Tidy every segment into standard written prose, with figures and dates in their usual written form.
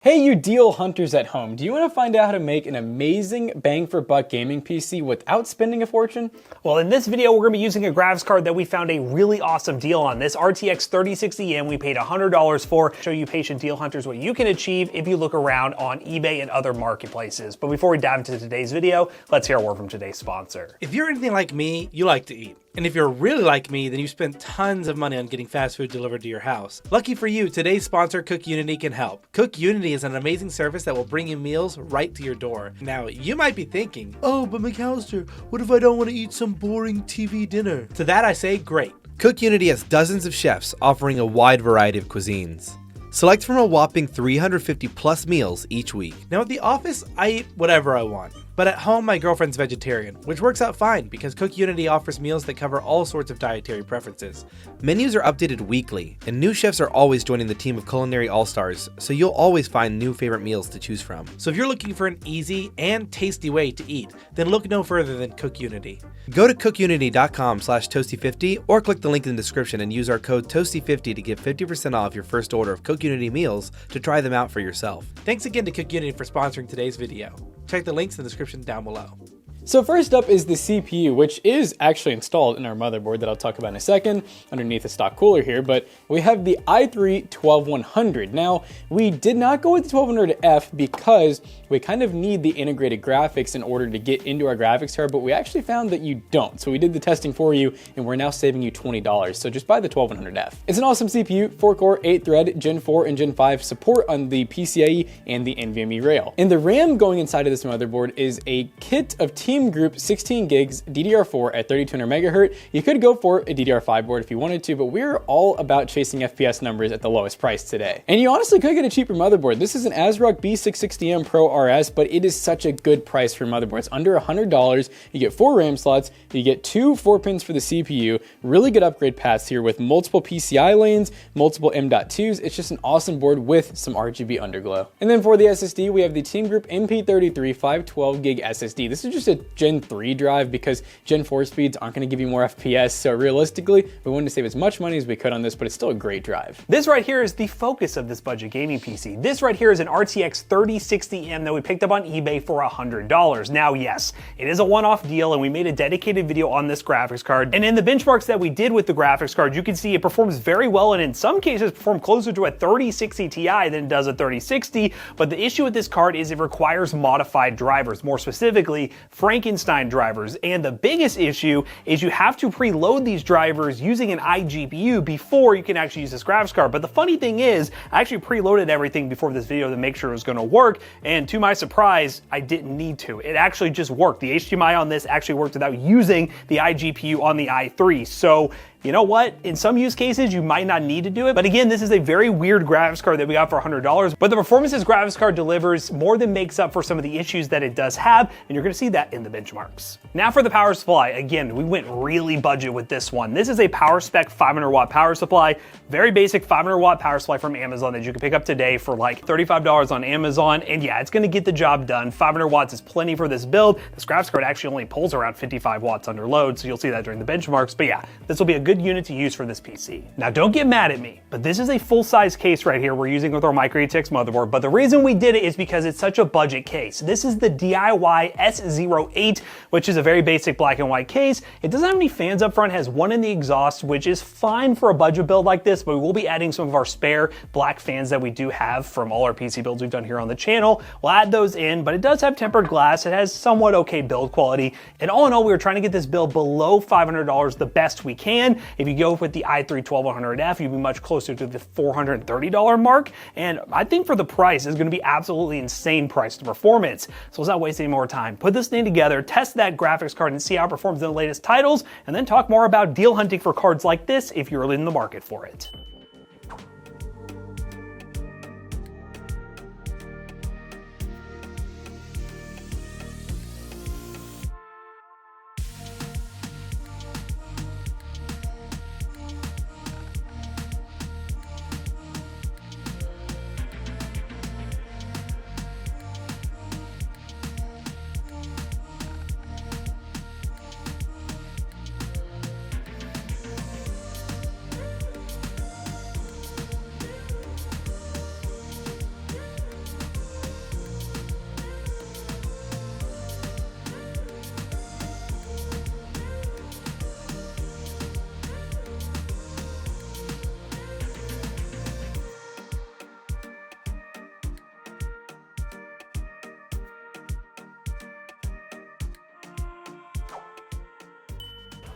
Hey you deal hunters at home, do you want to find out how to make an amazing bang for buck gaming PC without spending a fortune? Well, in this video, we're going to be using a graphics card that we found a really awesome deal on. This RTX 3060M we paid $100 for. Show you patient deal hunters what you can achieve if you look around on eBay and other marketplaces. But before we dive into today's video, let's hear a word from today's sponsor. If you're anything like me, you like to eat. And if you're really like me, then you spend tons of money on getting fast food delivered to your house. Lucky for you, today's sponsor, CookUnity, can help. CookUnity is an amazing service that will bring you meals right to your door. Now, you might be thinking, oh, but McAllister, what if I don't want to eat some boring TV dinner? To that I say, great. CookUnity has dozens of chefs offering a wide variety of cuisines. Select from a whopping 350 plus meals each week. Now at the office, I eat whatever I want. But at home, my girlfriend's vegetarian, which works out fine because CookUnity offers meals that cover all sorts of dietary preferences. Menus are updated weekly, and new chefs are always joining the team of culinary all-stars, so you'll always find new favorite meals to choose from. So if you're looking for an easy and tasty way to eat, then look no further than CookUnity. Go to cookunity.com/toasty50 or click the link in the description and use our code toasty50 to get 50% off your first order of CookUnity meals to try them out for yourself. Thanks again to CookUnity for sponsoring today's video. Check the links in the description down below. So first up is the CPU, which is actually installed in our motherboard that I'll talk about in a second underneath the stock cooler here, but we have the i3-12100. Now, we did not go with the 1200F because we kind of need the integrated graphics in order to get into our graphics card, but we actually found that you don't. So we did the testing for you and we're now saving you $20. So just buy the 1200F. It's an awesome CPU, 4-core, 8-thread, Gen 4 and Gen 5 support on the PCIe and the NVMe rail. And the RAM going inside of this motherboard is a kit of Team Group 16 gigs DDR4 at 3200 megahertz. You could go for a DDR5 board if you wanted to, but we're all about chasing FPS numbers at the lowest price today. And you honestly could get a cheaper motherboard. This is an ASRock B660M Pro RS, but it is such a good price for motherboards. Under $100, you get 4 RAM slots, you get 2 4-pins for the CPU, really good upgrade paths here with multiple PCI lanes, multiple M.2s. It's just an awesome board with some RGB underglow. And then for the SSD, we have the Team Group MP33 512 gig SSD. This is just a Gen 3 drive because Gen 4 speeds aren't going to give you more FPS, so realistically, we wanted to save as much money as we could on this, but it's still a great drive. This right here is the focus of this budget gaming PC. This right here is an RTX 3060M that we picked up on eBay for $100. Now, yes, it is a one-off deal, and we made a dedicated video on this graphics card. And in the benchmarks that we did with the graphics card, you can see it performs very well, and in some cases performs closer to a 3060 Ti than it does a 3060. But the issue with this card is it requires modified drivers, more specifically Frankenstein drivers, and the biggest issue is you have to preload these drivers using an iGPU before you can actually use this graphics card. But the funny thing is, I actually preloaded everything before this video to make sure it was going to work, and to my surprise, I didn't need to. It actually just worked. The HDMI on this actually worked without using the iGPU on the i3. So you know what? In some use cases, you might not need to do it. But again, this is a very weird graphics card that we got for $100. But the performance this graphics card delivers more than makes up for some of the issues that it does have. And you're going to see that in the benchmarks. Now for the power supply. Again, we went really budget with this one. This is a PowerSpec 500 watt power supply. Very basic 500 watt power supply from Amazon that you can pick up today for like $35 on Amazon. And yeah, it's going to get the job done. 500 watts is plenty for this build. This graphics card actually only pulls around 55 watts under load. So you'll see that during the benchmarks. But yeah, this will be a good unit to use for this PC. Now don't get mad at me, but this is a full-size case right here we're using with our Micro ATX motherboard, but the reason we did it is because it's such a budget case. This is the DIY S08, which is a very basic black and white case. It doesn't have any fans up front, has one in the exhaust, which is fine for a budget build like this, but we will be adding some of our spare black fans that we do have from all our PC builds we've done here on the channel. We'll add those in, but it does have tempered glass. It has somewhat okay build quality, and all in all, we were trying to get this build below $500 the best we can. If you go with the i3-12100F, you'd be much closer to the $430 mark, and I think for the price, it's going to be absolutely insane price to performance. So let's not waste any more time. Put this thing together, test that graphics card, and see how it performs in the latest titles, and then talk more about deal hunting for cards like this if you're in the market for it.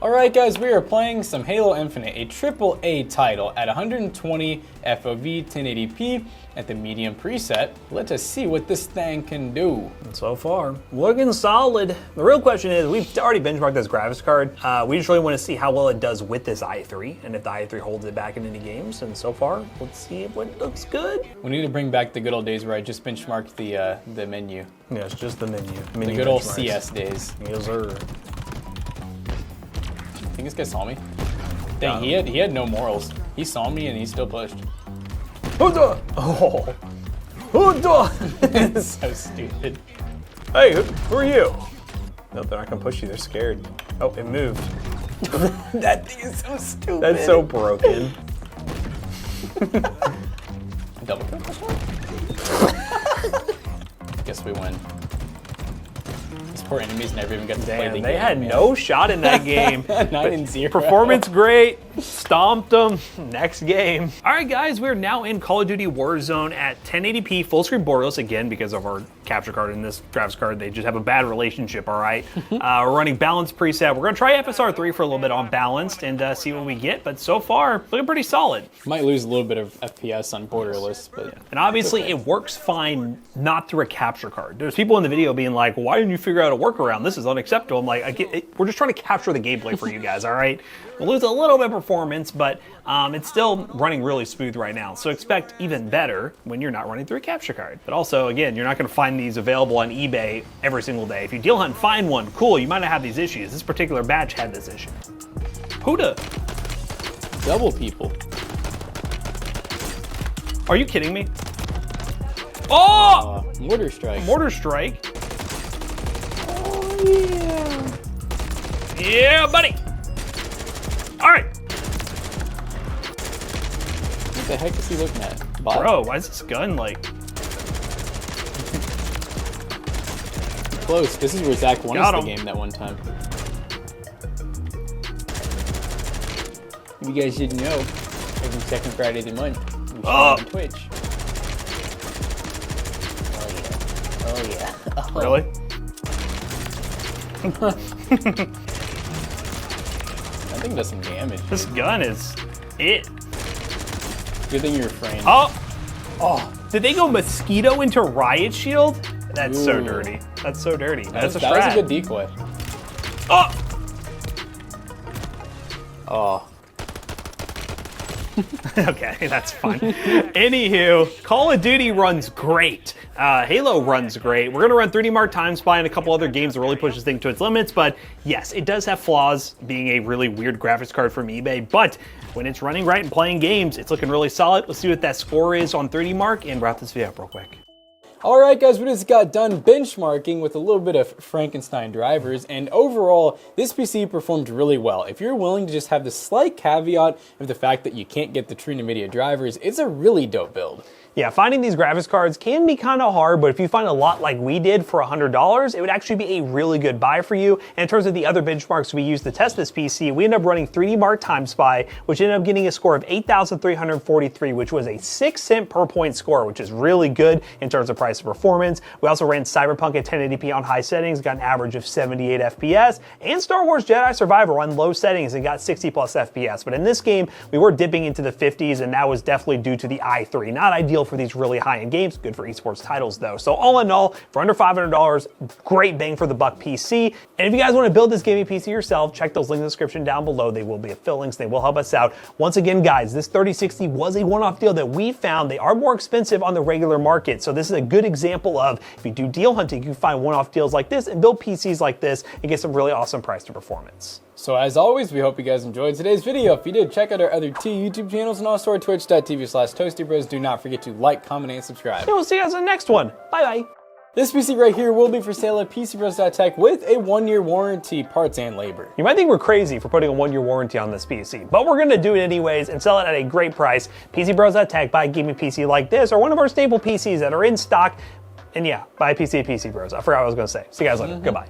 Alright guys, we are playing some Halo Infinite, a AAA title at 120 FOV 1080p at the medium preset. Let us see what this thing can do. So far, looking solid. The real question is, we've already benchmarked this graphics card. We just really want to see how well it does with this i3, and if the i3 holds it back in any games. And so far, let's see if it looks good. We need to bring back the good old days where I just benchmarked the menu. Yeah, it's just the menu. The good old CS days. Yes, sir. I think this guy saw me. Dang, he had no morals. He saw me and he still pushed. Huda! Oh. Huda! It's so stupid. Hey, who are you? No, they're not gonna push you, they're scared. Oh, it moved. That thing is so stupid. That's so broken. Double kill. Guess we win. These poor enemies never even got to play the Damn, game. they had man. no shot in that game. 9-0. Performance great, stomped them. Next game. All right, guys, we're now in Call of Duty Warzone at 1080p full screen borderless again because of our capture card and this graphics card. They just have a bad relationship. All right, we're running balanced preset. We're gonna try FSR3 for a little bit on balanced and see what we get. But so far, looking pretty solid. Might lose a little bit of FPS on borderless, but And obviously, it works fine not through a capture card. There's people in the video being like, "Why didn't you figure out a workaround? This is unacceptable." I'm like, we're just trying to capture the gameplay for you guys. All right, we'll lose a little bit of performance, but it's still running really smooth right now. So expect even better when you're not running through a capture card. But also, again, you're not going to find these available on eBay every single day. If you deal hunt and find one, cool, you might not have these issues. This particular batch had this issue. Huda! double people. Are you kidding me? Oh! Mortar strike. Mortar strike. Oh yeah. Yeah, buddy. All right. What the heck is he looking at? Bot? Bro, why is this gun like... Close. This is where Zach won us Got the him. game that one time. You guys didn't know. Every second Friday of the month, we stream on Twitch. Oh yeah. Oh yeah. Really? That thing does some damage. This gun is it. Good thing you're framed. Oh, did they go mosquito into riot shield? That's so Ooh. dirty. That's so dirty. That's a that was strat. a good decoy. Oh, Oh. okay, that's fine. Anywho, Call of Duty runs great. Halo runs great. We're gonna run 3D Mark Time Spy and a couple other games to really push this thing to its limits, but yes, it does have flaws, being a really weird graphics card from eBay, but when it's running right and playing games, it's looking really solid. Let's see what that score is on 3D Mark and wrap this video up real quick. Alright guys, we just got done benchmarking with a little bit of Frankenstein drivers, and overall, this PC performed really well. If you're willing to just have the slight caveat of the fact that you can't get the true NVIDIA drivers, it's a really dope build. Yeah, finding these graphics cards can be kind of hard, but if you find a lot like we did for $100, it would actually be a really good buy for you. And in terms of the other benchmarks we used to test this PC, we ended up running 3D Mark Time Spy, which ended up getting a score of 8,343, which was a 6 cent per point score, which is really good in terms of price to performance. We also ran Cyberpunk at 1080p on high settings, got an average of 78 FPS, and Star Wars Jedi Survivor on low settings and got 60 plus FPS. But in this game, we were dipping into the 50s, and that was definitely due to the i3. Not ideal for these really high-end games, good for esports titles though. So all in all, for under $500, great bang for the buck PC. And if you guys want to build this gaming PC yourself, check those links in the description down below. They will be affiliate links, they will help us out. Once again, guys, this 3060 was a one-off deal that we found. They are more expensive on the regular market, so this is a good example of if you do deal hunting, you can find one-off deals like this and build PCs like this and get some really awesome price to performance. So as always, we hope you guys enjoyed today's video. If you did, check out our other 2 YouTube channels and also our twitch.tv/ToastyBros. Do not forget to like, comment, and subscribe. And we'll see you guys in the next one. Bye-bye. This PC right here will be for sale at PCBros.tech with a 1-year warranty, parts and labor. You might think we're crazy for putting a 1-year warranty on this PC, but we're gonna do it anyways and sell it at a great price. PCBros.tech, buy a gaming PC like this or one of our staple PCs that are in stock. And yeah, buy a PC at PC Bros. I forgot what I was gonna say. See you guys later. Goodbye.